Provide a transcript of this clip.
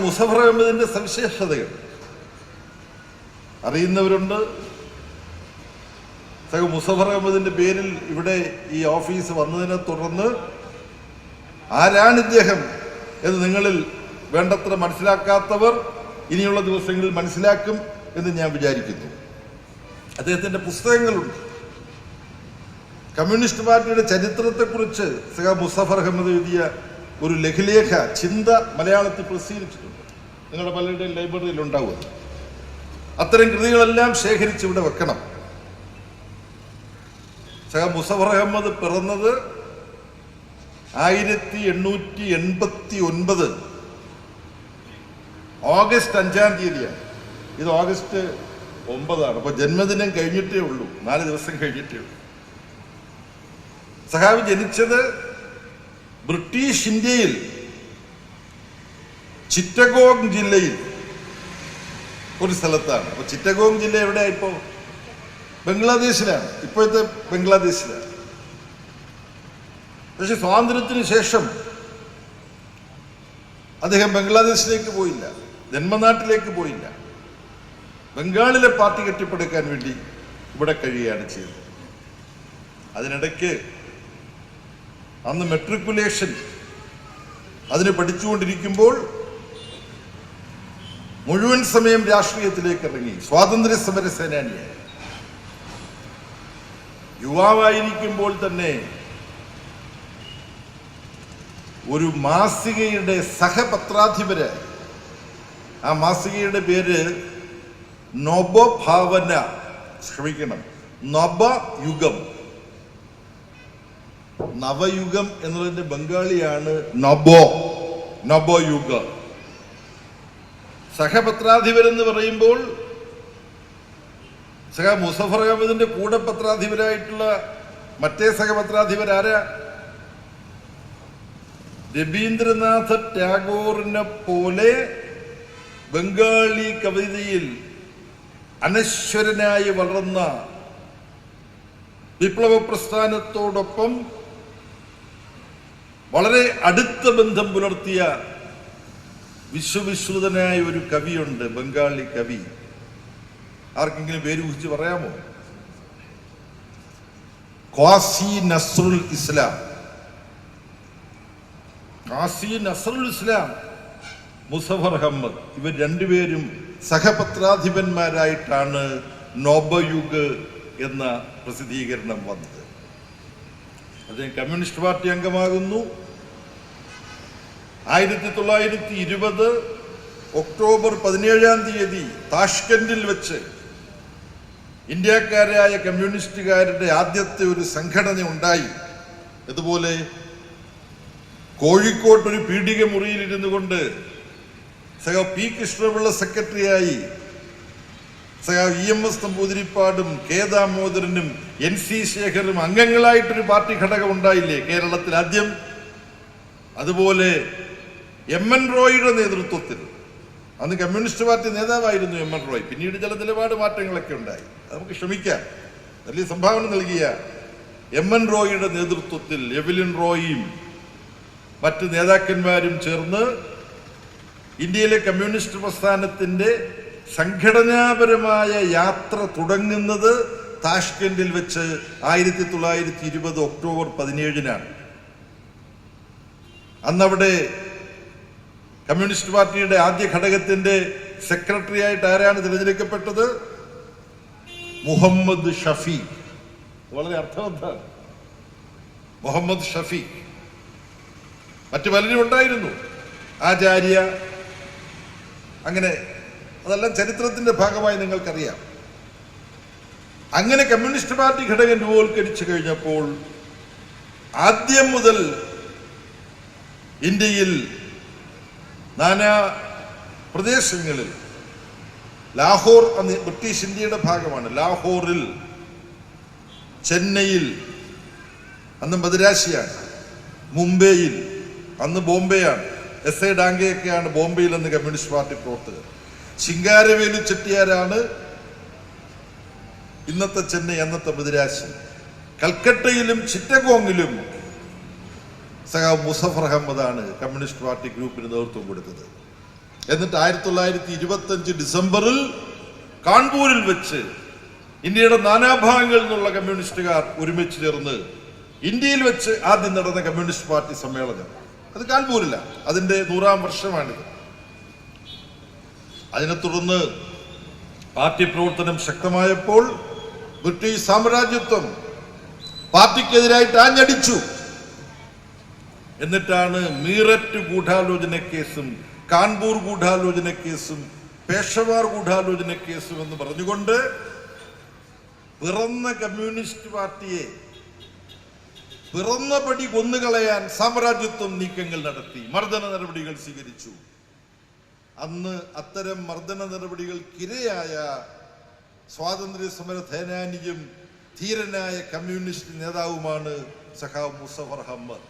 മുസഫർ അഹമ്മദിന്റെ സവിശേഷതകൾ അറിയുന്നവരുണ്ട്. മുസഫർ അഹമ്മദിന്റെ പേരിൽ ഇവിടെ ഈ ഓഫീസ് വന്നതിനെ തുടർന്ന് ആരാണ് ഇദ്ദേഹം എന്ന് നിങ്ങളിൽ വേണ്ടത്ര മനസ്സിലാക്കാത്തവർ ഇനിയുള്ള ദിവസങ്ങളിൽ മനസ്സിലാക്കും എന്ന് ഞാൻ വിചാരിക്കുന്നു. അദ്ദേഹത്തിന്റെ പുസ്തകങ്ങളുണ്ട്. കമ്മ്യൂണിസ്റ്റ് പാർട്ടിയുടെ ചരിത്രത്തെക്കുറിച്ച് മുസഫർ അഹമ്മദ് എഴുതിയ ഒരു ലഘുലേഖ ചിന്ത മലയാളത്തിൽ പ്രസിദ്ധീകരിച്ചിട്ടുണ്ട്. നിങ്ങളുടെ പലരുടെയും ലൈബ്രറിയിൽ ഉണ്ടാവുക. അത്തരം കൃതികളെല്ലാം ശേഖരിച്ച് ഇവിടെ വെക്കണം. മുസഫർ അഹമ്മദ് പിറന്നത് 1889 ഓഗസ്റ്റ് 5-ാം തീയതിയാണ്. ഇത് ഓഗസ്റ്റ് 9 അപ്പൊ ജന്മദിനം കഴിഞ്ഞിട്ടേ ഉള്ളൂ, 4 ദിവസം കഴിഞ്ഞിട്ടേ ഉള്ളൂ. സഖാവ് ജനിച്ചത് ബ്രിട്ടീഷ് ഇന്ത്യയിൽ ചിറ്റഗോങ് ജില്ലയിൽ ഒരു സ്ഥലത്താണ്. അപ്പൊ ചിറ്റഗോങ് ജില്ല എവിടെയാ? ഇപ്പോ ബംഗ്ലാദേശിലാണ്, ഇപ്പോഴത്തെ ബംഗ്ലാദേശിലാണ്. പക്ഷെ സ്വാതന്ത്ര്യത്തിന് ശേഷം അദ്ദേഹം ബംഗ്ലാദേശിലേക്ക് പോയില്ല, ജന്മനാട്ടിലേക്ക് പോയില്ല. ബംഗാളിലെ പാർട്ടി കെട്ടിപ്പടുക്കാൻ വേണ്ടി ഇവിടെ കഴിയുകയാണ് ചെയ്തത്. അതിനിടയ്ക്ക് അന്ന് മെട്രിക്കുലേഷൻ അതിന് പഠിച്ചുകൊണ്ടിരിക്കുമ്പോൾ മുഴുവൻ സമയം രാഷ്ട്രീയത്തിലേക്ക് ഇറങ്ങി. സ്വാതന്ത്ര്യ സമര സേനാനിയായി. യുവാവായിരിക്കുമ്പോൾ തന്നെ ഒരു മാസികയുടെ സഹപത്രാധിപരായി. ആ മാസികയുടെ പേര് നവഭാവന, ക്ഷമിക്കണം, നവയുഗം. നവയുഗം എന്നുള്ളതിന്റെ ബംഗാളിയാണ് നവയുഗ. സഹപത്രാധിപരെന്ന് പറയുമ്പോൾ മുസഫർ അഹമ്മദിന്റെ കൂടെ പത്രാധിപരായിട്ടുള്ള മറ്റേ സഹപത്രാധിപരാരാ? രവീന്ദ്രനാഥ ടാഗോറിനെ പോലെ ബംഗാളി കവിതയിൽ അനശ്വരനായി വളർന്ന, വിപ്ലവ പ്രസ്ഥാനത്തോടൊപ്പം വളരെ അടുത്ത ബന്ധം പുലർത്തിയ വിശ്വവിശ്രുതനായ ഒരു കവിയുണ്ട്, ബംഗാളി കവി. ആർക്കെങ്കിലും പേര് കുറിച്ച് പറയാമോ? ഖാസി നസ്രുൽ ഇസ്ലാം. ഖാസി നസ്രുൽ ഇസ്ലാം, മുസഫർ അഹമ്മദ്, ഇവർ രണ്ടുപേരും സഹപത്രാധിപന്മാരായിട്ടാണ് നവയുഗ് എന്ന പ്രസിദ്ധീകരണം വന്നത്. അദ്ദേഹം കമ്മ്യൂണിസ്റ്റ് പാർട്ടി അംഗമാകുന്നു. 1920 ഒക്ടോബർ 17-ാം തീയതി താഷ്കന്റിൽ വെച്ച് ഇന്ത്യക്കാരായ കമ്മ്യൂണിസ്റ്റുകാരുടെ ആദ്യത്തെ ഒരു സംഘടന ഉണ്ടായി. അതുപോലെ കോഴിക്കോട്ട് ഒരു പീഡിക മുറിയിലിരുന്നു കൊണ്ട് പി കൃഷ്ണപിള്ള സെക്രട്ടറിയായി EMS നമ്പൂതിരിപ്പാടും കെ ദാമോദരനും NC ശേഖറും അംഗങ്ങളായിട്ടൊരു പാർട്ടി ഘടകം ഉണ്ടായില്ലേ കേരളത്തിൽ ആദ്യം? അതുപോലെ MN റോയിയുടെ നേതൃത്വത്തിൽ, അന്ന് കമ്മ്യൂണിസ്റ്റ് പാർട്ടി നേതാവായിരുന്നു MN റോയ്. പിന്നീട് ചില നിലപാട് മാറ്റങ്ങളൊക്കെ ഉണ്ടായി, നമുക്ക് ക്ഷമിക്കാം. വലിയ സംഭാവന നൽകിയ MN റോയിയുടെ നേതൃത്വത്തിൽ എവലിൻ റോയിയും മറ്റ് നേതാക്കന്മാരും ചേർന്ന് ഇന്ത്യയിലെ കമ്മ്യൂണിസ്റ്റ് പ്രസ്ഥാനത്തിന്റെ സംഘടനാപരമായ യാത്ര തുടങ്ങുന്നത് താഷ്കന്റിൽ വെച്ച് 1920 ഒക്ടോബർ 17-നാണ്. അന്നവിടെ കമ്മ്യൂണിസ്റ്റ് പാർട്ടിയുടെ ആദ്യ ഘടകത്തിന്റെ സെക്രട്ടറി ആയിട്ട് ആരാണ് തിരഞ്ഞെടുക്കപ്പെട്ടത്? മുഹമ്മദ് ഷഫീഖ്. വളരെ അർത്ഥവത്താണ്, മുഹമ്മദ് ഷഫീഖ്. മറ്റു പലരും ഉണ്ടായിരുന്നു, ആചാര്യ, അങ്ങനെ. അതെല്ലാം ചരിത്രത്തിന്റെ ഭാഗമായി നിങ്ങൾക്കറിയാം. അങ്ങനെ കമ്മ്യൂണിസ്റ്റ് പാർട്ടി ഘടകം രൂപവൽക്കരിച്ചു കഴിഞ്ഞപ്പോൾ ആദ്യം മുതൽ ഇന്ത്യയിൽ നാനാ പ്രദേശങ്ങളിൽ, ലാഹോർ അന്ന് ബ്രിട്ടീഷ് ഇന്ത്യയുടെ ഭാഗമാണ്, ലാഹോറിൽ, ചെന്നൈയിൽ, അന്ന് മദ്രാശിയാണ്, മുംബൈയിൽ, അന്ന് ബോംബെയാണ്, SA ഡാംഗെയൊക്കെയാണ് ബോംബെയിൽ അന്ന് കമ്മ്യൂണിസ്റ്റ് പാർട്ടി പ്രവർത്തകർ. ശിങ്കാരവേലു ചെട്ടിയാരാണ് ഇന്നത്തെ ചെന്നൈ, അന്നത്തെ മദ്രാശി. കൽക്കട്ടയിലും ചിറ്റഗോങ്ങിലും മുസഫർ അഹമ്മദാണ് കമ്മ്യൂണിസ്റ്റ് പാർട്ടി ഗ്രൂപ്പിന് നേതൃത്വം കൊടുത്തത്. എന്നിട്ട് 1925 ഡിസംബറിൽ കാൺപൂരിൽ വെച്ച് ഇന്ത്യയുടെ നാനാഭാഗങ്ങളിൽ നിന്നുള്ള കമ്മ്യൂണിസ്റ്റുകാർ ഒരുമിച്ച് ചേർന്ന് ഇന്ത്യയിൽ വെച്ച് ആദ്യം നടന്ന കമ്മ്യൂണിസ്റ്റ് പാർട്ടി സമ്മേളനം, അത് കാൺപൂരില്ല, അതിന്റെ 100ാം വർഷമാണിത്. അതിനെ തുടർന്ന് പാർട്ടി പ്രവർത്തനം ശക്തമായപ്പോൾ ബ്രിട്ടീഷ് സാമ്രാജ്യത്വം പാർട്ടിക്കെതിരായിട്ട് ആഞ്ഞടിച്ചു. എന്നിട്ടാണ് മീററ്റ് ഗൂഢാലോചന കേസും കാൺപൂർ ഗൂഢാലോചന കേസും പേഷവാർ ഗൂഢാലോചന കേസും എന്ന് പറഞ്ഞുകൊണ്ട് പിറന്ന കമ്മ്യൂണിസ്റ്റ് പാർട്ടിയെ പിറന്നപടി കൊന്നുകളയാൻ സാമ്രാജ്യത്വം നീക്കങ്ങൾ നടത്തി, മർദ്ദന നടപടികൾ സ്വീകരിച്ചു. അന്ന് അത്തരം മർദ്ദന നടപടികൾക്കിരയായ സ്വാതന്ത്ര്യ സമര സേനാനിയും ധീരനായ കമ്മ്യൂണിസ്റ്റ് നേതാവുമാണ് സഖാവ് മുസഫർ അഹമ്മദ്.